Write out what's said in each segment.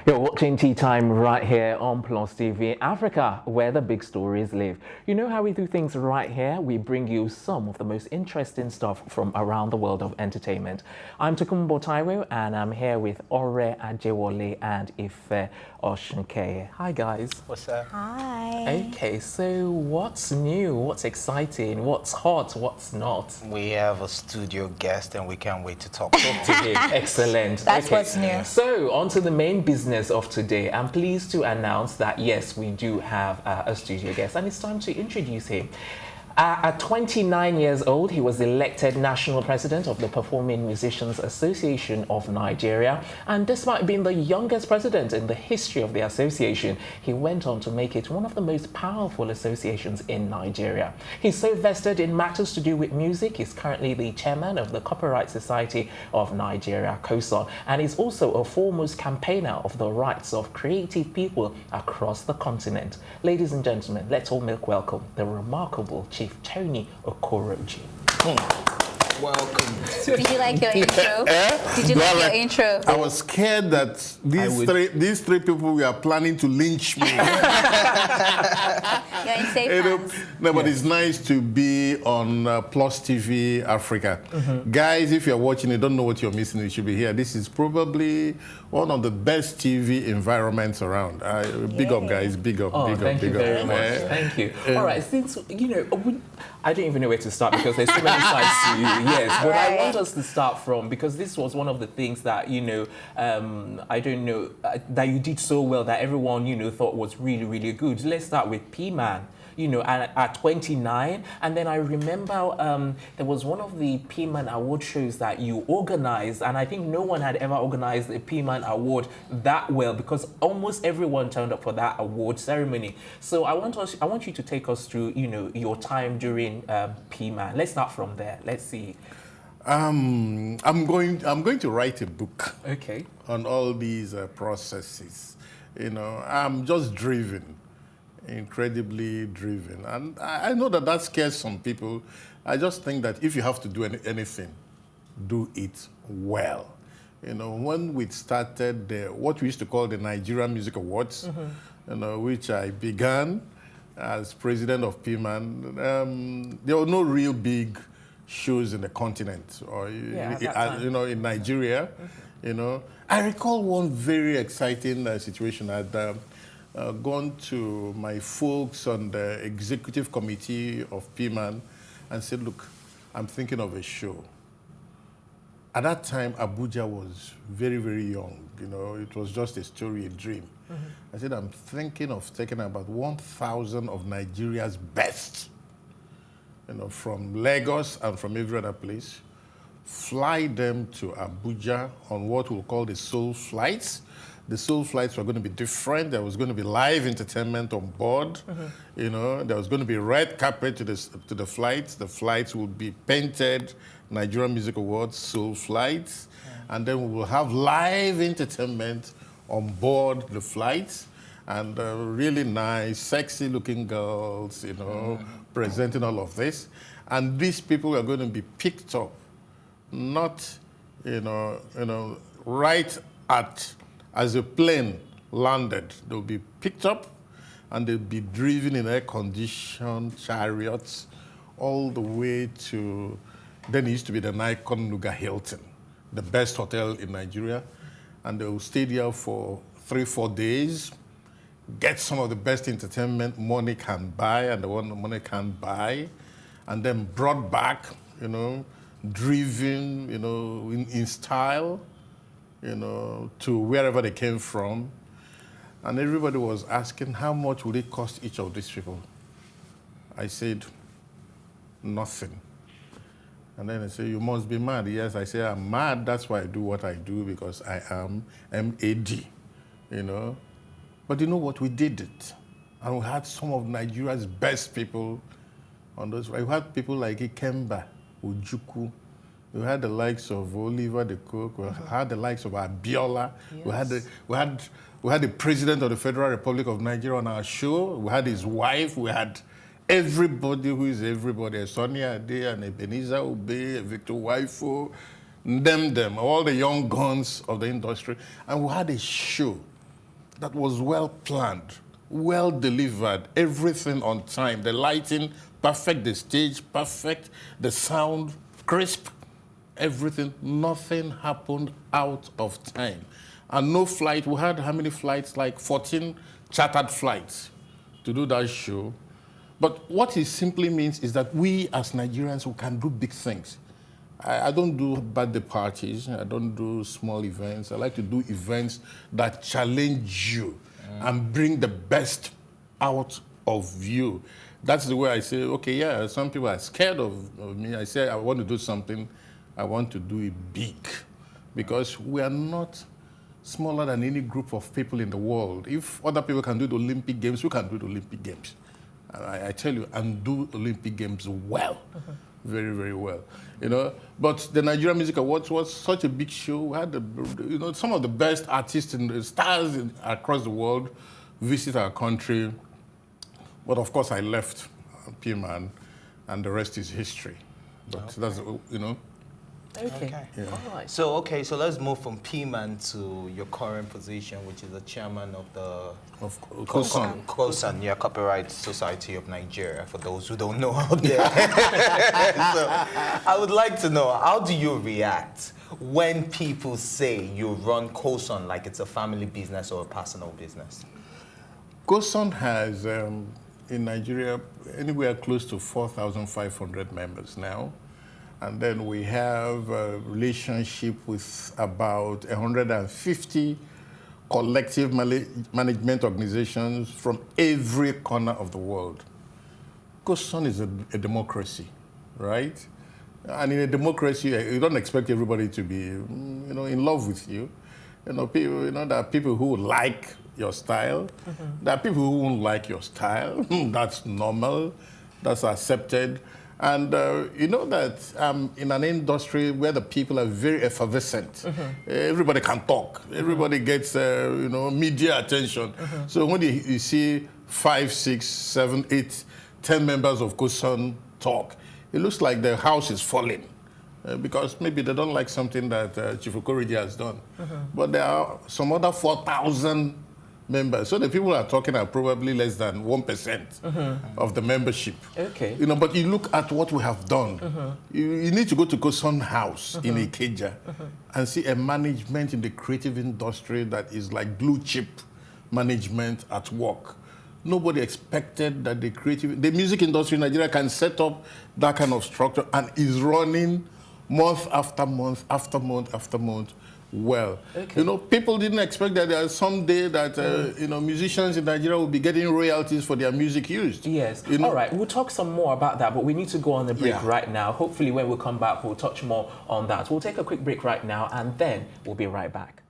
You're watching Tea Time right here on Plus TV Africa, where the big stories live. You know how we do things right here? We bring you some of the most interesting stuff from around the world of entertainment. I'm Tokumbo Taiwo, and I'm here with Ore Ajewole and Ife Oshinke. Hi, guys. What's up? Hi. Okay, so what's new? What's exciting? What's hot? What's not? We have a studio guest, and we can't wait to talk To him. Excellent. That's what's new. So, on to the main business of today. I'm pleased to announce that, yes, we do have a studio guest, and it's time to introduce him. At 29 years old, he was elected national president of the Performing Musicians Association of Nigeria. And despite being the youngest president in the history of the association, he went on to make it one of the most powerful associations in Nigeria. He's so vested in matters to do with music. He's currently the chairman of the Copyright Society of Nigeria, COSON, and he's also a foremost campaigner of the rights of creative people across the continent. Ladies and gentlemen, let's all make welcome the remarkable Chief Tony Okoroji. Welcome. Did you like your intro? Did you like your intro? I was scared that these three people were planning to lynch me. You're in safe hands. No, but it's nice to be on Plus TV Africa. Guys, if you're watching, you don't know what you're missing, you should be here. This is probably one of the best TV environments around. Big up, guys. Big up, big up, thank you big up. very much. Thank you. All right, since, you know, I don't even know where to start because there's so many sides to you. Yes, but I want us to start from, because this was one of the things that, you know, I don't know, that you did so well that everyone, you know, thought was really, really good. Let's start with P-Man. You know, at 29, and then I remember there was one of the P-Man award shows that you organized, and I think no one had ever organized a P-Man award that well, because almost everyone turned up for that award ceremony. So I want you to take us through, you know, your time during P-Man. Let's start from there. Let's see. I'm going to write a book. Okay. On all these processes. You know, I'm just driven. Incredibly driven, and I know that scares some people. I just think that if you have to do anything, do it well. You know, when we started what we used to call the Nigerian Music Awards, you know, which I began as president of PMAN, there were no real big shows in the continent or you know, in Nigeria. You know, I recall one very exciting situation at. Gone to my folks on the executive committee of PMAN and said, look, I'm thinking of a show. At that time, Abuja was very, very young. You know, it was just a story, a dream. I said, I'm thinking of taking about 1,000 of Nigeria's best, you know, from Lagos and from every other place, fly them to Abuja on what we'll call the soul flights. The soul flights were going to be different. There was going to be live entertainment on board. You know, there was going to be red carpet to the flights. The flights would be painted Nigerian Music Awards soul flights, and then we will have live entertainment on board the flights, and really nice, sexy-looking girls, you know, presenting all of this. And these people are going to be picked up, not, you know, right at. As a plane landed, they'll be picked up and they'll be driven in air-conditioned chariots all the way to, then it used to be the Nikon Nuga Hilton, the best hotel in Nigeria. And they'll stay there for 3-4 days, get some of the best entertainment money can buy and the one money can't buy, and then brought back, you know, driven, you know, in style, you know, to wherever they came from. And everybody was asking, how much would it cost each of these people? I said, nothing. And then they say, you must be mad. Yes, I say, I'm mad. That's why I do what I do, because I am MAD, you know. But you know what? We did it. And we had some of Nigeria's best people on those. We had people like Ikemba, Ojukwu. We had the likes of Oliver the Cook. We had the likes of Abiola. Yes. We had the president of the Federal Republic of Nigeria on our show. We had his wife. We had everybody who is everybody. Sonia Ade and Ebenezer Obey, Victor Waifo. name them, all the young guns of the industry. And we had a show that was well planned, well delivered, everything on time. The lighting, perfect, the stage, perfect, the sound, crisp, everything. Nothing happened out of time. And no flight, we had how many flights? Like 14 chartered flights to do that show. But what it simply means is that we as Nigerians, we can do big things. I don't do birthday parties. I don't do small events. I like to do events that challenge you and bring the best out of you. That's the way I say, okay, yeah, some people are scared of me. I say, I want to do something. I want to do it big. Because we are not smaller than any group of people in the world. If other people can do the Olympic Games, we can do the Olympic Games. I tell you, and do Olympic Games well. Very, very well, you know. But the Nigerian Music Awards was such a big show. We had, some of the best artists and the stars across the world visit our country. But of course, I left P-Man, and the rest is history. But that's, you know. Okay. Yeah. All right. So let's move from P-Man to your current position, which is the chairman of the COSON, yeah, Copyright Society of Nigeria, for those who don't know out there. So I would like to know, how do you react when people say you run COSON like it's a family business or a personal business? COSON has, in Nigeria, anywhere close to 4,500 members now. And then we have a relationship with about 150 collective management organizations from every corner of the world. COSON is a democracy, right? And in a democracy, you don't expect everybody to be, in love with you. People, there are people who like your style. There are people who won't like your style. That's normal. That's accepted. And you know that in an industry where the people are very effervescent, everybody can talk. Everybody gets, media attention. So when you see 5, 6, 7, 8, 10 members of COSON talk, it looks like the house is falling because maybe they don't like something that Chief Okoroji has done. But there are some other 4,000 members. So the people are talking are probably less than 1% of the membership. Okay. But you look at what we have done. You need to go to COSON House in Ikeja and see a management in the creative industry that is like blue chip management at work. Nobody expected that the music industry in Nigeria can set up that kind of structure and is running month after month after month after month. Well, people didn't expect that there is someday that musicians in Nigeria will be getting royalties for their music used. Yes. All right. We'll talk some more about that, but we need to go on the break right now. Hopefully, when we come back, we'll touch more on that. We'll take a quick break right now, and then we'll be right back.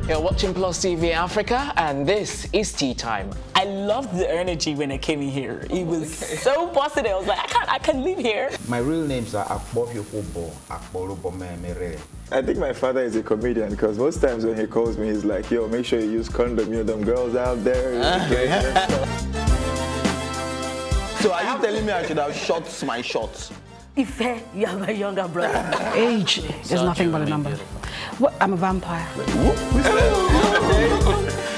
You're watching PlusTVAfrica, and this is Tea Time. I loved the energy when I came in here. It was so positive. I was like, I can't live here. My real names are Akbofiofobo, Akborubomemere. I think my father is a comedian because most times when he calls me, he's like, yo, make sure you use condom, them girls out there. So are you telling me I should have shot my shots? Ife, you are my younger brother. Age is nothing but a number. What? I'm a vampire.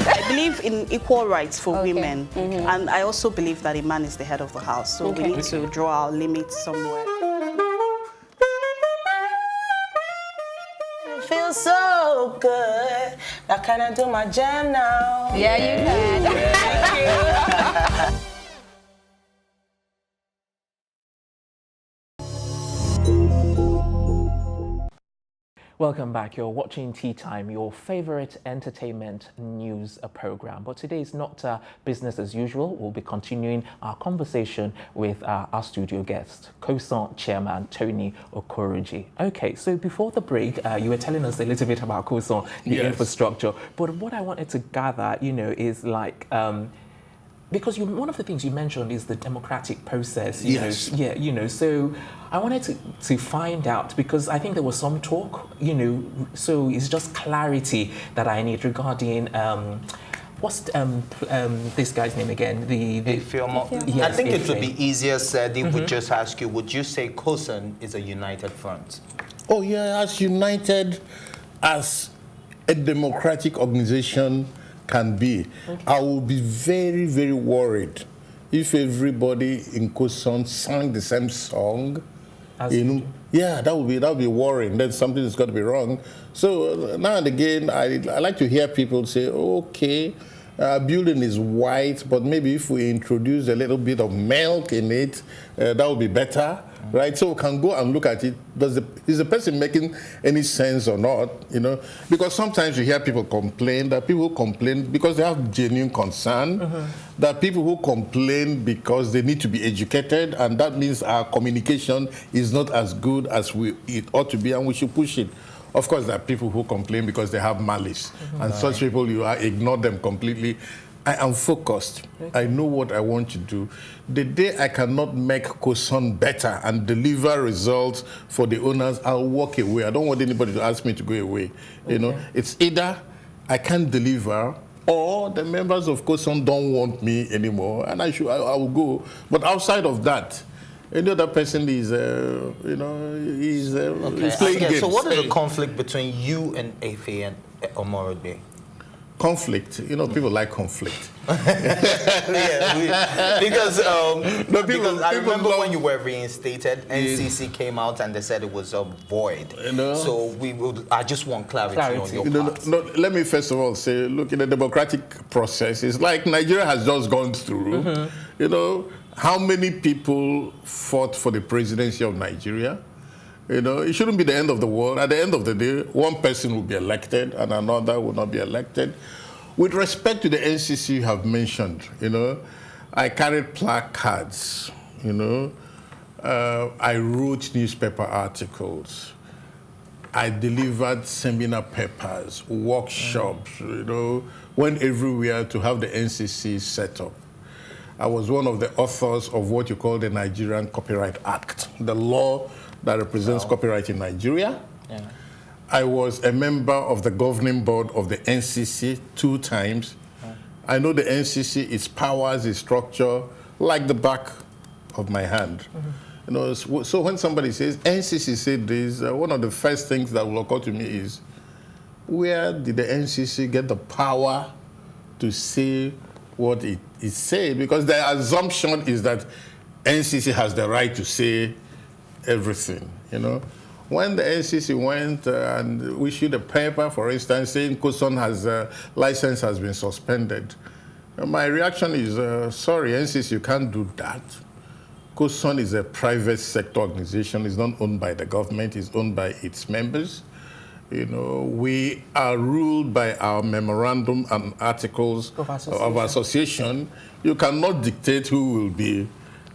I believe in equal rights for women, and I also believe that a man is the head of the house, so we need to draw our limits somewhere. It feels so good. Now can I do my jam now? Yeah, you can. Thank you. Welcome back. You're watching Tea Time, your favorite entertainment news program. But today is not business as usual. We'll be continuing our conversation with our studio guest, COSON Chairman Tony Okoroji. Okay, so before the break, you were telling us a little bit about COSON, the infrastructure. But what I wanted to gather, is like, because one of the things you mentioned is the democratic process. So I wanted to find out, because I think there was some talk, so it's just clarity that I need regarding what's this guy's name again? I think it would be easier said if we Mhm. just ask you, would you say COSON is a united front? Oh yeah, as united as a democratic organization can be. I will be very, very worried if everybody in COSON sang the same song. Yeah, that would be worrying. Then something is going to be wrong. So now and again, I like to hear people say, okay, building is white, but maybe if we introduce a little bit of milk in it, that would be better. Right, so we can go and look at it. Is the person making any sense or not? Because sometimes you hear people complain. That people complain because they have genuine concern. That people who complain because they need to be educated, and that means our communication is not as good as it ought to be, and we should push it. Of course, there are people who complain because they have malice, and such people you ignore them completely. I am focused. I know what I want to do. The day I cannot make COSON better and deliver results for the owners, I'll walk away. I don't want anybody to ask me to go away. It's either I can't deliver or the members of COSON don't want me anymore, and I will go. But outside of that, any other person is, he's playing games. So what is the conflict between you and Efe and Okoroji? Conflict, people like conflict. Because I remember when you were reinstated, NCC came out and they said it was a void. So I just want clarity on your part. Let me first of all say, look, in the democratic process, it's like Nigeria has just gone through. How many people fought for the presidency of Nigeria? It shouldn't be the end of the world. At the end of the day, one person will be elected and another will not be elected. With respect to the NCC you have mentioned, I carried placards, I wrote newspaper articles. I delivered seminar papers, workshops, went everywhere to have the NCC set up. I was one of the authors of what you call the Nigerian Copyright Act, the law that represents copyright in Nigeria. I was a member of the governing board of the NCC 2 times. I know the NCC, its powers, its structure, like the back of my hand. So when somebody says, NCC said this, one of the first things that will occur to me is, where did the NCC get the power to say what it said? Because the assumption is that NCC has the right to say everything, When the NCC went and issued a paper, for instance, saying COSON license has been suspended, my reaction is, sorry, NCC, you can't do that. COSON is a private sector organization. It's not owned by the government. It's owned by its members. We are ruled by our memorandum and articles of association. You cannot dictate who will be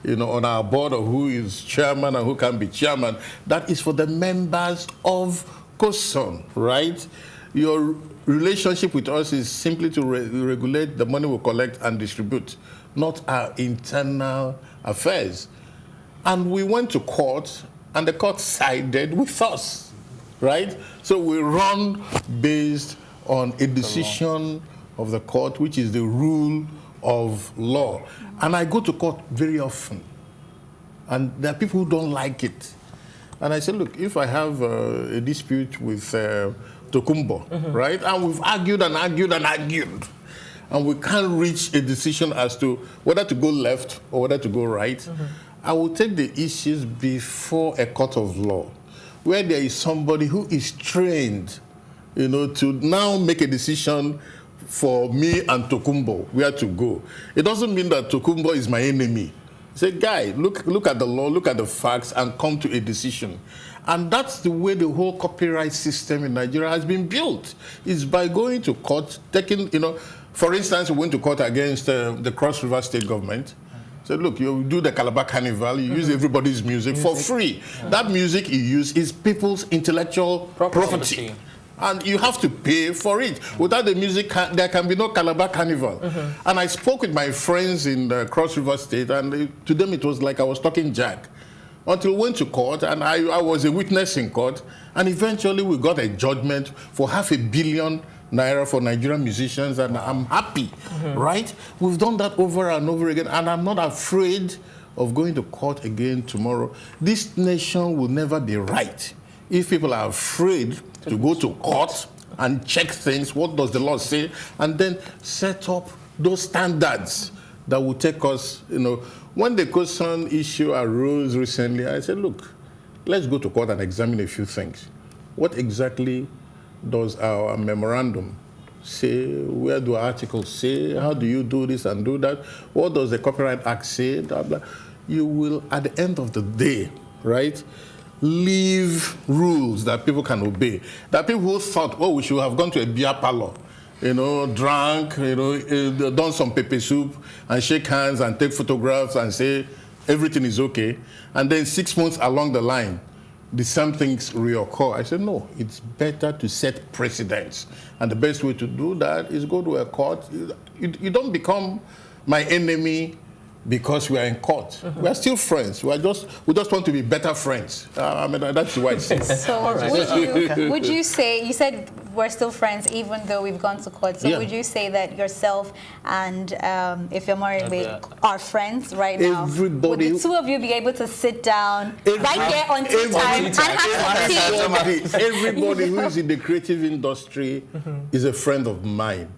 on our board or who is chairman and who can be chairman. That is for the members of COSON, right? Your relationship with us is simply to regulate the money we collect and distribute, not our internal affairs. And we went to court, and the court sided with us, right? So we run based on a decision of the court, which is the rule of law. And I go to court very often. And there are people who don't like it. And I say, look, if I have a dispute with Tokumbo, right? And we've argued and argued and argued. And we can't reach a decision as to whether to go left or whether to go right. I will take the issues before a court of law, where there is somebody who is trained, to now make a decision for me and Tokumbo where to go. It doesn't mean that Tokumbo is my enemy. Say, guy, look at the law, look at the facts, and come to a decision. And that's the way the whole copyright system in Nigeria has been built. It's by going to court, taking, for instance, we went to court against the Cross River State government. Said, look, you do the Calabar Carnival, you use everybody's music for free. That music you use is people's intellectual property. And you have to pay for it. Without the music, there can be no Calabar Carnival. And I spoke with my friends in the Cross River State, and to them it was like I was talking Jack. Until we went to court, and I was a witness in court, and eventually we got a judgment for $500 million naira for Nigerian musicians, and I'm happy, right? We've done that over and over again, and I'm not afraid of going to court again tomorrow. This nation will never be right if people are afraid to go to court and check things, what does the law say, and then set up those standards that will take us, When the COSON issue arose recently, I said, look, let's go to court and examine a few things. What exactly does our memorandum say? Where do articles say? How do you do this and do that? What does the Copyright Act say? Blah, blah. You will, at the end of the day, right, leave rules that people can obey. There are people who thought, we should have gone to a beer parlor, drank, done some pepper soup and shake hands and take photographs and say everything is okay. And then 6 months along the line, the same things reoccur. I said, no, it's better to set precedents. And the best way to do that is go to a court. You don't become my enemy because we are in court. We are still friends. We just want to be better friends. That's why it's So would you say, you said we're still friends even though we've gone to court, so would you say that yourself and if you're married are friends right now? Everybody, would the two of you be able to sit down right there on tea time and have some tea? Everybody who is in the creative industry is a friend of mine.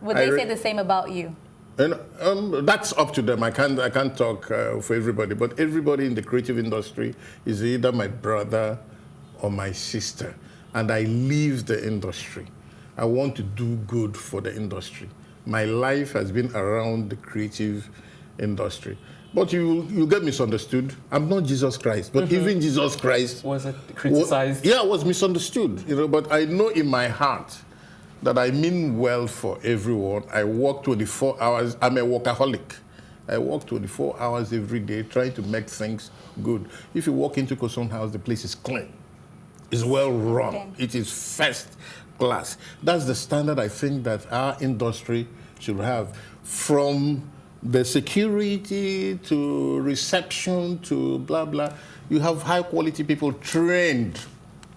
Would they say the same about you? And that's up to them. I can't talk for everybody, but everybody in the creative industry is either my brother or my sister. And I leave the industry. I want to do good for the industry. My life has been around the creative industry. But you get misunderstood. I'm not Jesus Christ, but even Jesus Christ was it criticized? Was misunderstood. But I know in my heart that I mean well for everyone. I work 24 hours. I'm a workaholic. I work 24 hours every day trying to make things good. If you walk into COSON House, the place is clean. It's well run. Okay. It is first class. That's the standard I think that our industry should have. From the security to reception to blah, blah. You have high quality people trained,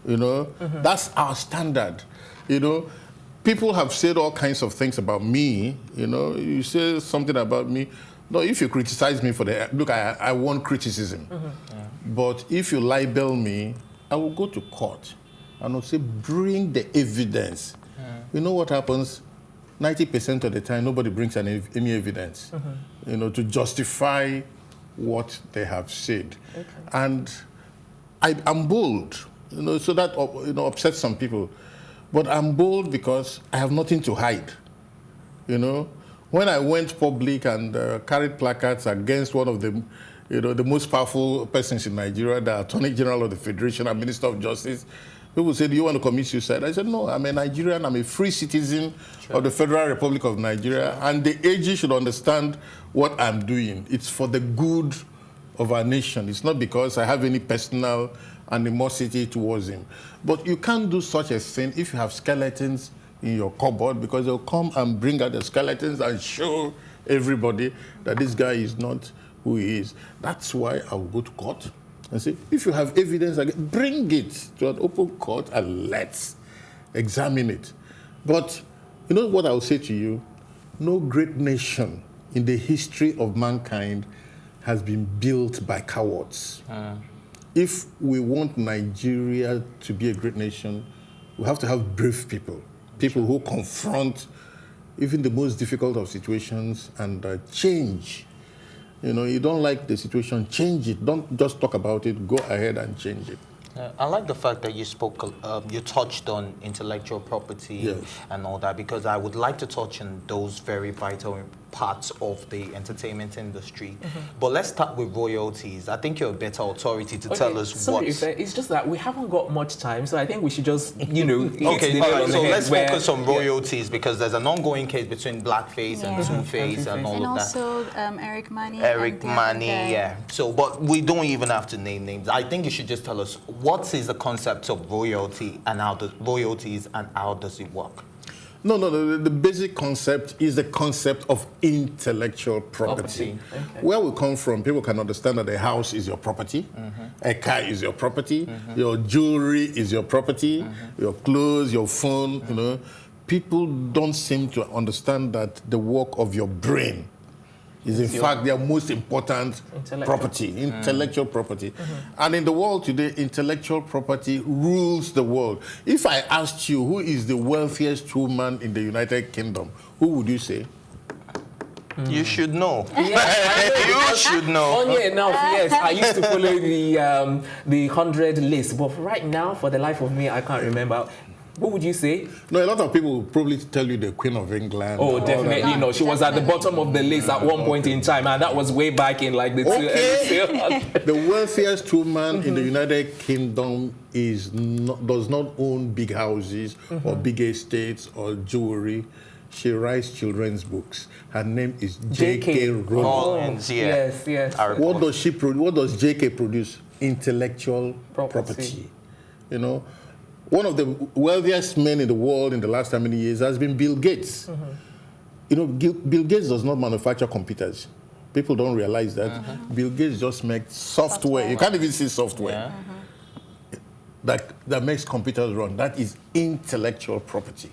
That's our standard, People have said all kinds of things about me, You say something about me. No, if you criticize me for look, I want criticism. But if you libel me, I will go to court and I'll say, bring the evidence. You know what happens? 90% of the time, nobody brings any evidence, to justify what they have said. Okay. And I'm bold, so that, upsets some people. But I'm bold because I have nothing to hide, When I went public and carried placards against one of the, the most powerful persons in Nigeria, the Attorney General of the Federation and Minister of Justice, people said, do you want to commit suicide? I said, no, I'm a Nigerian, I'm a free citizen of the Federal Republic of Nigeria, and the AG should understand what I'm doing. It's for the good of our nation. It's not because I have any personal animosity towards him. But you can't do such a thing if you have skeletons in your cupboard, because they'll come and bring out the skeletons and show everybody that this guy is not who he is. That's why I will go to court and say, if you have evidence, bring it to an open court and let's examine it. But you know what I will say to you? No great nation in the history of mankind has been built by cowards. If we want Nigeria to be a great nation, we have to have brave people, people who confront even the most difficult of situations and change. You don't like the situation, change it. Don't just talk about it, go ahead and change it. I like the fact that you spoke, you touched on intellectual property and all that, because I would like to touch on those very vital parts of the entertainment industry. But let's start with royalties. I think you're a better authority to tell us what. It's just that we haven't got much time, so I think we should just, Okay, all right, so let's focus on royalties, because there's an ongoing case between Blackface and Two-Face and all of that. And also Eric Money. Eric Money, So, but we don't even have to name names. I think you should just tell us what is the concept of royalty and how does it work? No, the basic concept is the concept of intellectual property. Okay. Where we come from, people can understand that a house is your property, a car is your property, your jewelry is your property, your clothes, your phone, people don't seem to understand that the work of your brain is in fact their most important intellectual property. And in the world today, intellectual property rules the world. If I asked you who is the wealthiest woman in the United Kingdom, who would you say? You should know. Yes, you should know. Funny enough, yes, I used to follow the 100 list, but right now, for the life of me, I can't remember. What would you say? No, a lot of people will probably tell you the Queen of England. Oh, definitely. No, she was at the bottom of the list at one point in time, and that was way back in like the The wealthiest woman in the United Kingdom does not own big houses or big estates or jewelry. She writes children's books. Her name is J.K. Rowling. Yes, yes. What does she produce? What does J.K. produce? Intellectual property. You know, one of the wealthiest men in the world in the last how many years has been Bill Gates. You know, Bill Gates does not manufacture computers. People don't realize that. Bill Gates just makes software. You can't even see software that makes computers run. That is intellectual property.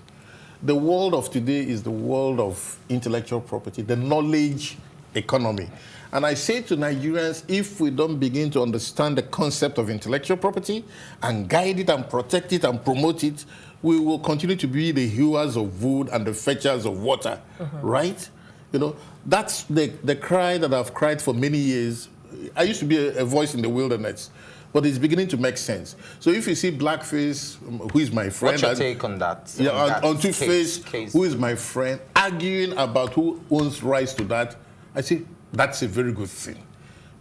The world of today is the world of intellectual property, the knowledge economy. And I say to Nigerians, if we don't begin to understand the concept of intellectual property and guide it and protect it and promote it, we will continue to be the hewers of wood and the fetchers of water, right? You know, that's the cry that I've cried for many years. I used to be a voice in the wilderness, but it's beginning to make sense. So if you see Blackface, who is my friend... What's your take on that? Yeah, on Two-Face, who is my friend, arguing about who owns rights to that, I say that's a very good thing,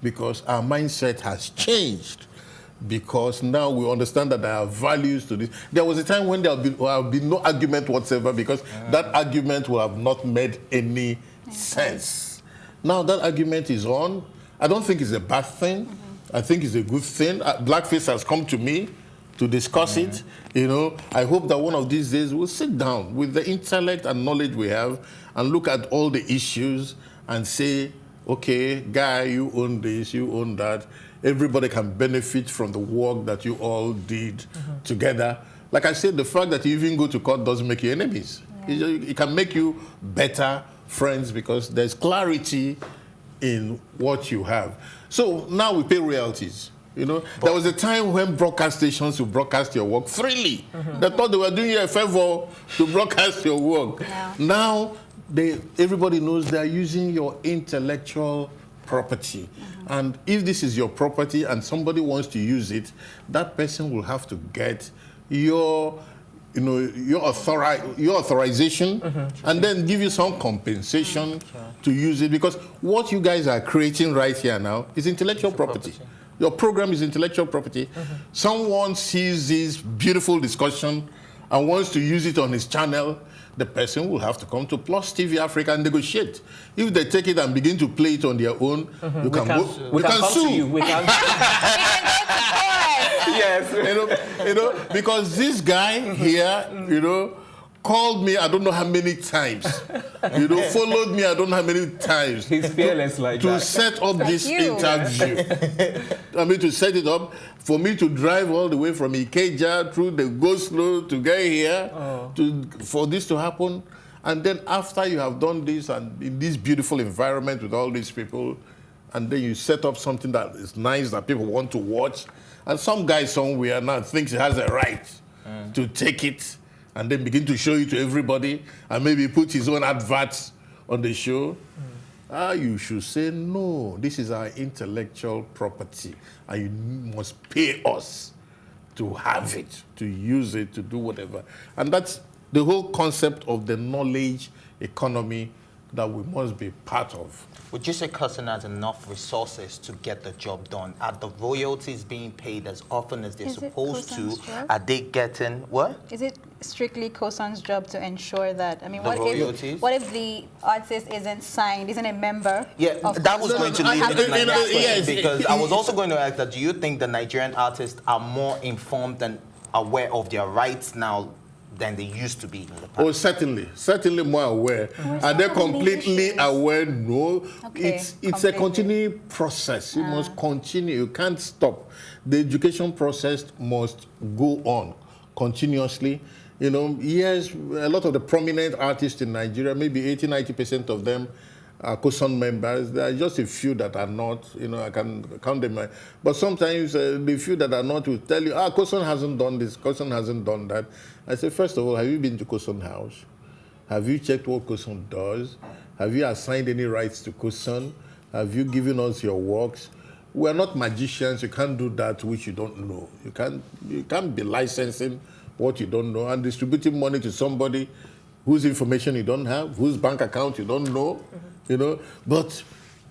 because our mindset has changed, because now we understand that there are values to this. There was a time when there will be no argument whatsoever, because that argument will have not made any sense. Now that argument is on. I don't think it's a bad thing. I think it's a good thing. Blackface has come to me to discuss it. You know, I hope that one of these days we'll sit down with the intellect and knowledge we have and look at all the issues and say, okay, Guy, you own this, you own that. Everybody can benefit from the work that you all did together. Like I said, the fact that you even go to court doesn't make you enemies. It can make you better friends, because there's clarity in what you have. So now we pay royalties. You know, there was a time when broadcast stations would broadcast your work freely. They thought they were doing you a favor to broadcast your work. Now, everybody knows they're using your intellectual property. And if this is your property and somebody wants to use it, that person will have to get your authorization and then give you some compensation to use it, because what you guys are creating right here now is intellectual property. Your program is intellectual property. Someone sees this beautiful discussion and wants to use it on his channel, the person will have to come to PlusTVAfrica and negotiate. If they take it and begin to play it on their own, we can sue. We can Yes, you know, because this guy here, you know, called me I don't know how many times, you know, followed me I don't know how many times. He's fearless like that. To set up this interview. I mean, to set it up, for me to drive all the way from Ikeja through the go-slow to get here, for this to happen. And then after you have done this and in this beautiful environment with all these people, and then you set up something that is nice that people want to watch, and some guy somewhere now thinks he has a right to take it and then begin to show it to everybody and maybe put his own adverts on the show. You should say, no, this is our intellectual property and you must pay us to have it, to use it, to do whatever. And that's the whole concept of the knowledge economy that we must be part of. Would you say COSON has enough resources to get the job done? Are the royalties being paid as often as they're supposed to? Are they getting what? Is it strictly COSON's job to ensure that? I mean, what if the artist isn't signed, isn't a member? Yeah, that was going to lead me to my next question, because I was also going to ask that, do you think the Nigerian artists are more informed and aware of their rights now than they used to be in the past? Oh, certainly more aware. Are they completely aware? No. Okay. It's a continuing process. You must continue. You can't stop. The education process must go on continuously. You know, yes, a lot of the prominent artists in Nigeria, maybe 80-90% of them are COSON members. There are just a few that are not. You know, I can count them. But sometimes the few that are not will tell you, COSON hasn't done this, COSON hasn't done that. I say, first of all, have you been to COSON House? Have you checked what COSON does? Have you assigned any rights to COSON? Have you given us your works? We're not magicians. You can't do that which you don't know. You can't be licensing what you don't know and distributing money to somebody whose information you don't have, whose bank account you don't know, you know. But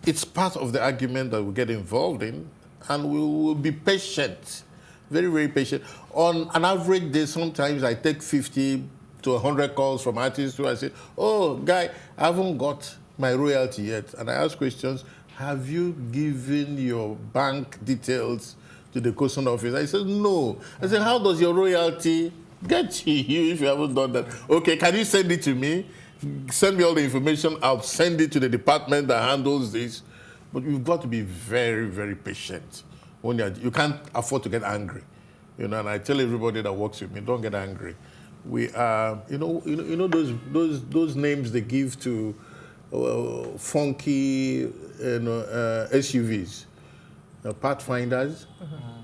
it's part of the argument that we get involved in, and we will be patient, very, very patient. On an average day, sometimes I take 50 to 100 calls from artists who I say, oh, guy, I haven't got my royalty yet. And I ask questions, have you given your bank details to the COSON office? I said, no. I said, how does your royalty get to you if you haven't done that? Okay, can you send it to me? Send me all the information. I'll send it to the department that handles this. But you've got to be very, very patient. When you can't afford to get angry. You know, and I tell everybody that works with me, don't get angry. We are, you know those names they give to funky, SUVs, Pathfinders,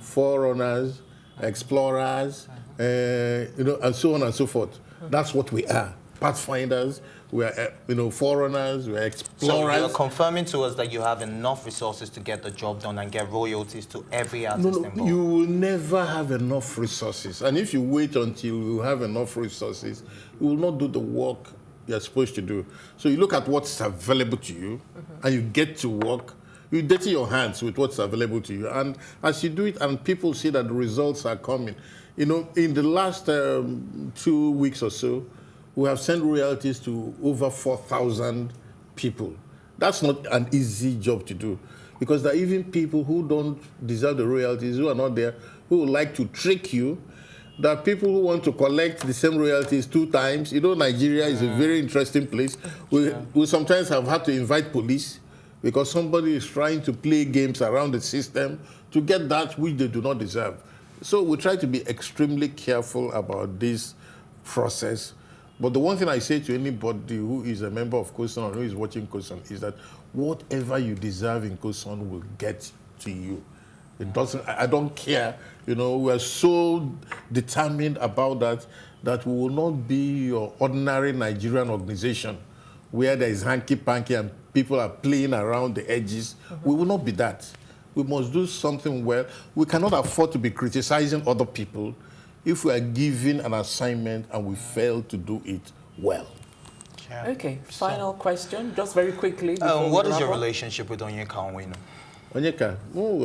Forerunners, Explorers, and so on and so forth. That's what we are. Pathfinders, we are, Forerunners, we are Explorers. So you're confirming to us that you have enough resources to get the job done and get royalties to every artist involved? You will never have enough resources. And if you wait until you have enough resources, you will not do the work you're supposed to do. So you look at what's available to you, and you get to work. You dirty your hands with what's available to you. And as you do it, and people see that the results are coming. You know, in the last 2 weeks or so, we have sent royalties to over 4,000 people. That's not an easy job to do, because there are even people who don't deserve the royalties, who are not there, who would like to trick you. There are people who want to collect the same royalties 2 times. You know, Nigeria is a very interesting place. We sometimes have had to invite police because somebody is trying to play games around the system to get that which they do not deserve. So we try to be extremely careful about this process. But the one thing I say to anybody who is a member of COSON or who is watching COSON is that whatever you deserve in COSON will get to you. It doesn't, I don't care. You know, we are so determined about that we will not be your ordinary Nigerian organization where there is hanky-panky and people are playing around the edges. We will not be that. We must do something well. We cannot afford to be criticizing other people if we are given an assignment and we fail to do it well. Yeah. Okay, final question, just very quickly. What is your relationship with Onyeka Onwenu? Onyeka,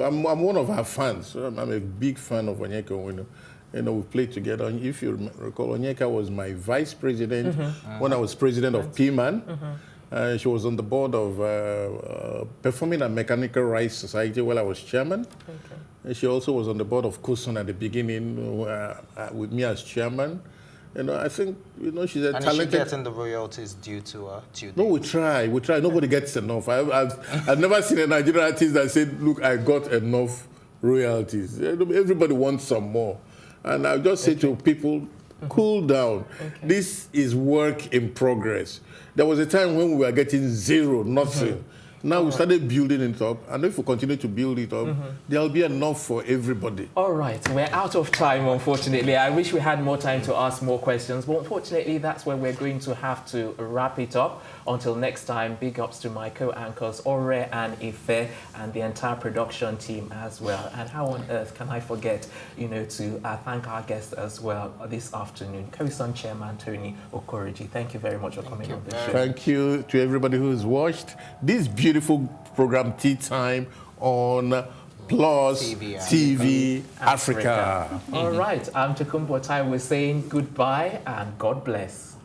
I'm one of her fans. I'm a big fan of Onyeka Onwenu. You know, we played together. If you recall, Onyeka was my vice president when I was president of PMAN. She was on the board of Performing and Mechanical Rights Society while I was chairman. Okay. She also was on the board of COSON at the beginning with me as chairman. You know, I think, you know, she's a talented... And is she getting the royalties due to her? No, we try. Nobody gets enough. I've never seen a Nigerian artist that said, look, I got enough royalties. Everybody wants some more. And I'll just say to people, cool down. This is work in progress. There was a time when we were getting zero, nothing. Now we started building it up, and if we continue to build it up, there'll be enough for everybody. All right, we're out of time, unfortunately. I wish we had more time to ask more questions, but unfortunately, that's where we're going to have to wrap it up. Until next time, big ups to my co-anchors, Ore and Ife, and the entire production team as well. And how on earth can I forget, you know, to thank our guests as well this afternoon, COSON Chairman Tony Okoroji. Thank you very much for coming on the show. Thank you to everybody who's watched this beautiful program, Tea Time, on PlusTV Africa. All right, I'm Takumbo Tai. We're saying goodbye and God bless.